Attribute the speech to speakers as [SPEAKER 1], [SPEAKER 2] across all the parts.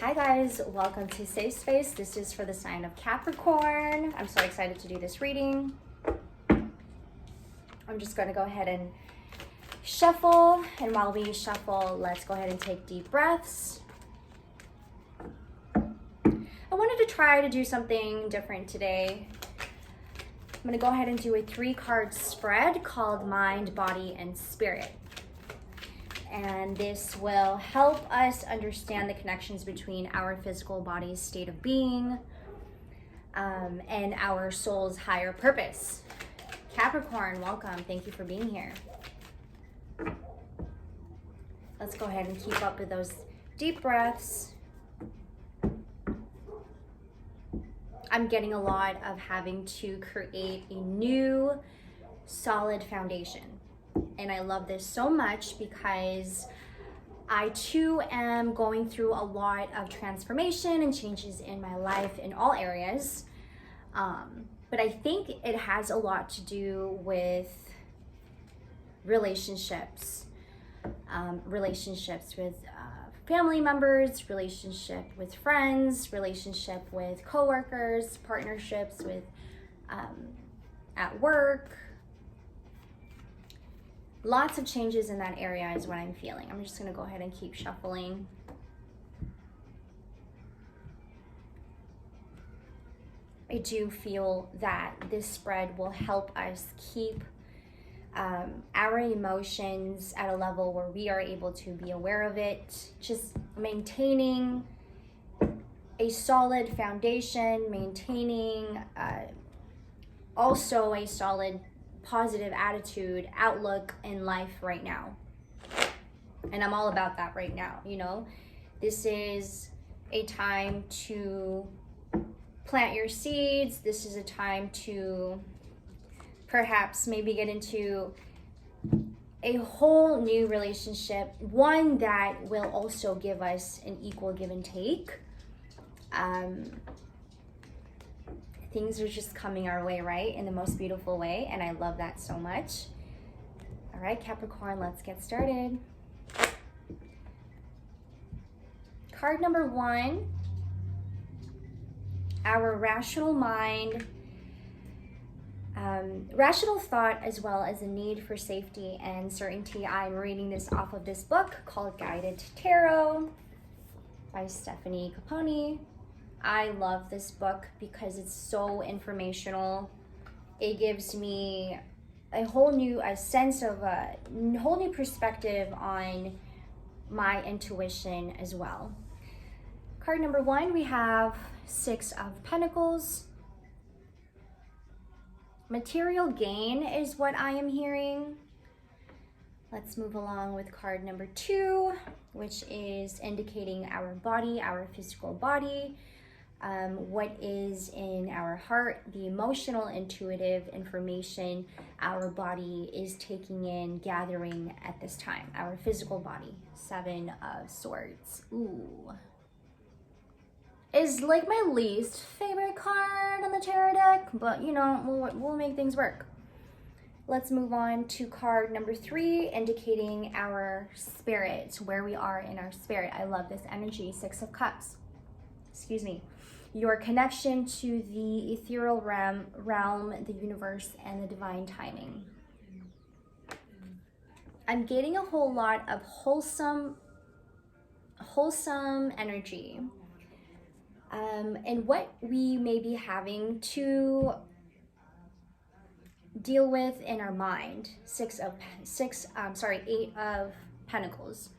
[SPEAKER 1] Hi guys, welcome to Safe Space. This is for the sign of Capricorn. I'm so excited to do this reading. I'm just going to go ahead and shuffle, and while we shuffle, let's go ahead and take deep breaths. I wanted to try to do something different today. I'm going to go ahead and do a 3-card spread called Mind, Body, and Spirit. And this will help us understand the connections between our physical body's state of being and our soul's higher purpose. Capricorn, welcome. Thank you for being here. Let's go ahead and keep up with those deep breaths. I'm getting a lot of having to create a new solid foundation. And I love this so much because I too am going through a lot of transformation and changes in my life in all areas. But I think it has a lot to do with relationships, relationships with family members, relationship with friends, relationship with coworkers, partnerships with at work. Lots of changes in that area is what I'm feeling. I'm just gonna go ahead and keep shuffling. I do feel that this spread will help us keep our emotions at a level where we are able to be aware of it, just maintaining a solid foundation, maintaining also a solid positive attitude, outlook in life right now. And I'm all about that right now, you know. This is a time to plant your seeds. This is a time to perhaps maybe get into a whole new relationship, one that will also give us an equal give and take. Things are just coming our way, right? In the most beautiful way. And I love that so much. All right, Capricorn, let's get started. Card number 1, our rational mind, rational thought, as well as a need for safety and certainty. I'm reading this off of this book called Guided Tarot by Stephanie Caponi. I love this book because it's so informational. It gives me a whole new sense of a whole new perspective on my intuition as well. Card number 1, we have 6 of Pentacles. Material gain is what I am hearing. Let's move along with card number 2, which is indicating our body, our physical body. What is in our heart, the emotional, intuitive information our body is taking in, gathering at this time. Our physical body, 7 of Swords. Ooh. Is like my least favorite card on the tarot deck, but you know, we'll make things work. Let's move on to card number 3, indicating our spirit, where we are in our spirit. I love this energy, 6 of Cups. Excuse me. Your connection to the ethereal realm, the universe, and the divine timing. I'm getting a whole lot of wholesome energy. And what we may be having to deal with in our mind. 8 of Pentacles.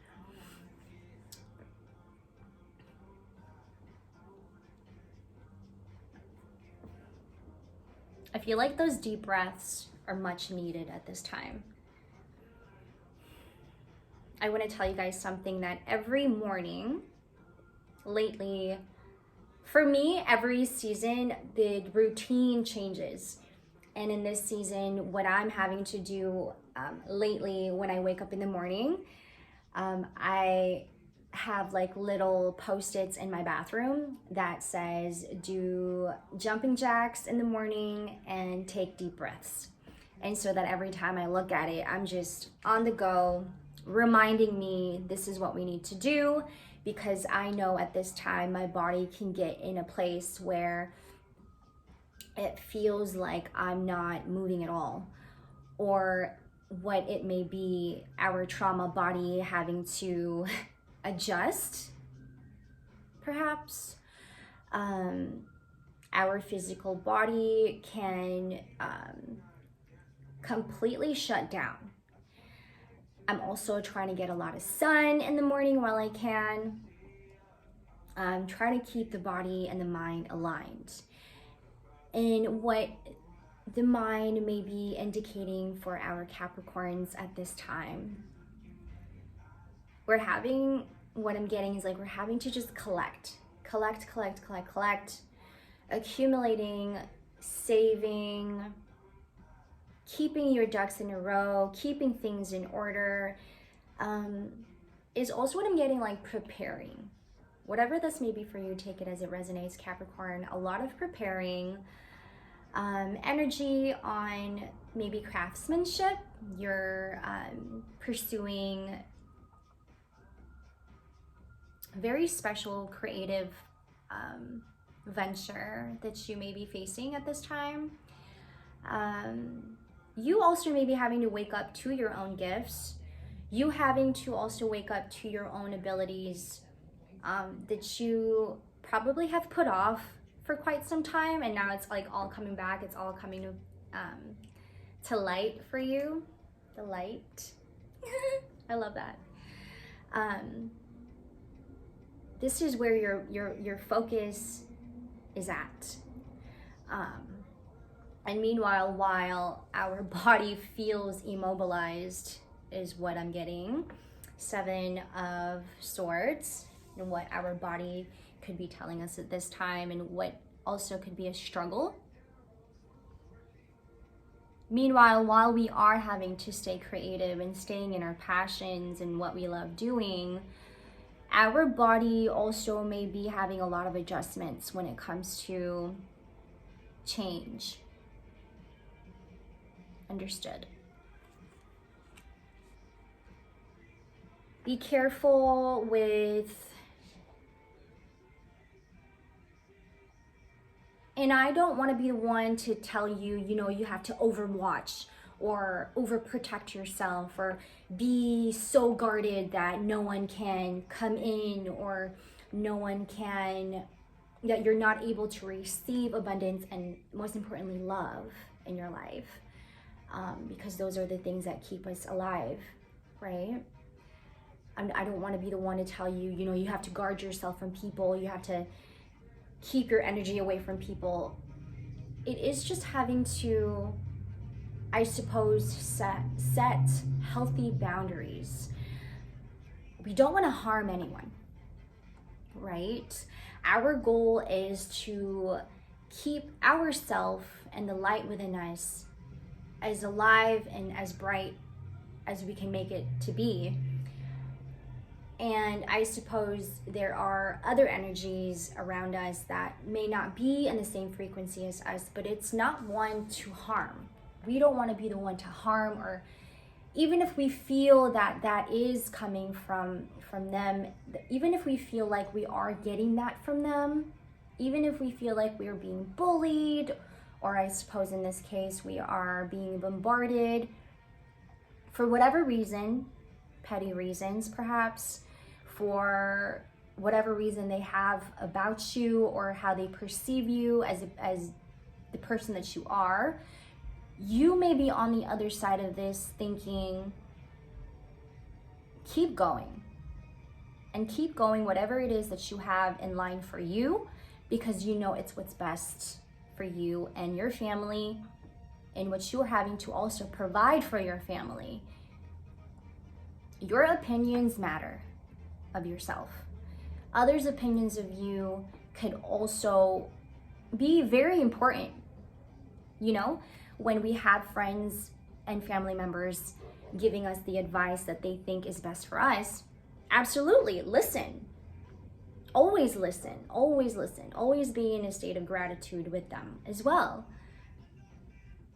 [SPEAKER 1] I feel like those deep breaths are much needed at this time. I want to tell you guys something that every morning lately, for me, every season, the routine changes. And in this season, what I'm having to do lately when I wake up in the morning, I have like little post-its in my bathroom that says do jumping jacks in the morning and take deep breaths. And so that every time I look at it, I'm just on the go, reminding me this is what we need to do, because I know at this time my body can get in a place where it feels like I'm not moving at all, or what it may be, our trauma body having to adjust, perhaps. Our physical body can completely shut down. I'm also trying to get a lot of sun in the morning while I can. I'm trying to keep the body and the mind aligned. And what the mind may be indicating for our Capricorns at this time, what I'm getting is like we're having to just collect, accumulating, saving, keeping your ducks in a row, keeping things in order, is also what I'm getting, like preparing. Whatever this may be for you, take it as it resonates, Capricorn. A lot of preparing, energy on maybe craftsmanship. You're pursuing very special creative venture that you may be facing at this time. You also may be having to wake up to your own gifts. You having to also wake up to your own abilities that you probably have put off for quite some time, and now it's like all coming back. It's all coming to light for you. The light. I love that. This is where your focus is at. And meanwhile, while our body feels immobilized, is what I'm getting. 7 of Swords, and what our body could be telling us at this time, and what also could be a struggle. Meanwhile, while we are having to stay creative and staying in our passions and what we love doing, our body also may be having a lot of adjustments when it comes to change. Understood. Be careful with, and I don't want to be the one to tell you, you have to overwatch or overprotect yourself, or be so guarded that no one can come in, or that you're not able to receive abundance and, most importantly, love in your life. Because those are the things that keep us alive, right? I don't want to be the one to tell you, you have to guard yourself from people. You have to keep your energy away from people. It is just having to, I suppose, set healthy boundaries. We don't want to harm anyone, right? Our goal is to keep ourselves and the light within us as alive and as bright as we can make it to be. And I suppose there are other energies around us that may not be in the same frequency as us, but it's not one to harm. We don't want to be the one to harm, or even if we feel that is coming from them, even if we feel like we are getting that from them, even if we feel like we are being bullied, or I suppose in this case we are being bombarded for whatever reason, petty reasons perhaps, for whatever reason they have about you or how they perceive you as the person that you are, you may be on the other side of this thinking, keep going. And keep going whatever it is that you have in line for you, because you know it's what's best for you and your family, and what you're having to also provide for your family. Your opinions matter of yourself. Others' opinions of you could also be very important. When we have friends and family members giving us the advice that they think is best for us, absolutely listen. Always listen, always listen, always be in a state of gratitude with them as well.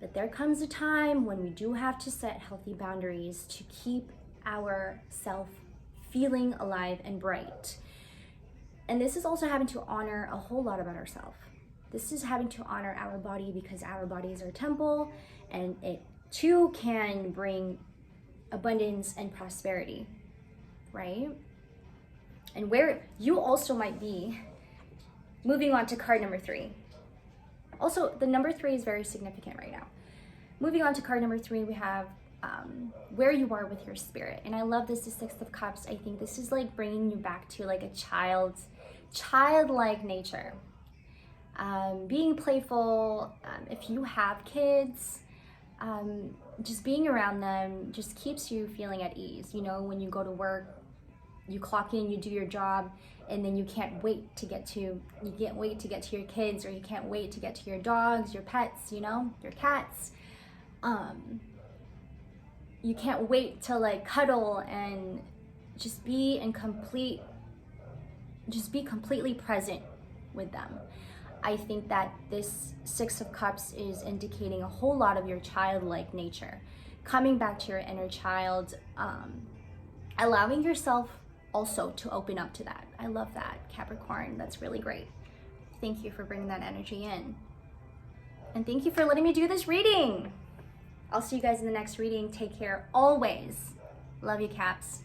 [SPEAKER 1] But there comes a time when we do have to set healthy boundaries to keep our self feeling alive and bright. And this is also having to honor a whole lot about ourselves. This is having to honor our body, because our body is our temple, and it too can bring abundance and prosperity, right? And where you also might be, moving on to card number 3. Also, the number 3 is very significant right now. Moving on to card number 3, we have where you are with your spirit. And I love this, the 6 of Cups. I think this is like bringing you back to like a childlike nature. Being playful, if you have kids, just being around them just keeps you feeling at ease. You know, when you go to work, you clock in, you do your job, and then you can't wait to get to your kids, or you can't wait to get to your dogs, your pets, you know, your cats. You can't wait to like cuddle and just be completely present with them. I think that this 6 of Cups is indicating a whole lot of your childlike nature, coming back to your inner child, allowing yourself also to open up to that. I love that, Capricorn. That's really great. Thank you for bringing that energy in. And thank you for letting me do this reading. I'll see you guys in the next reading. Take care always. Love you, Caps.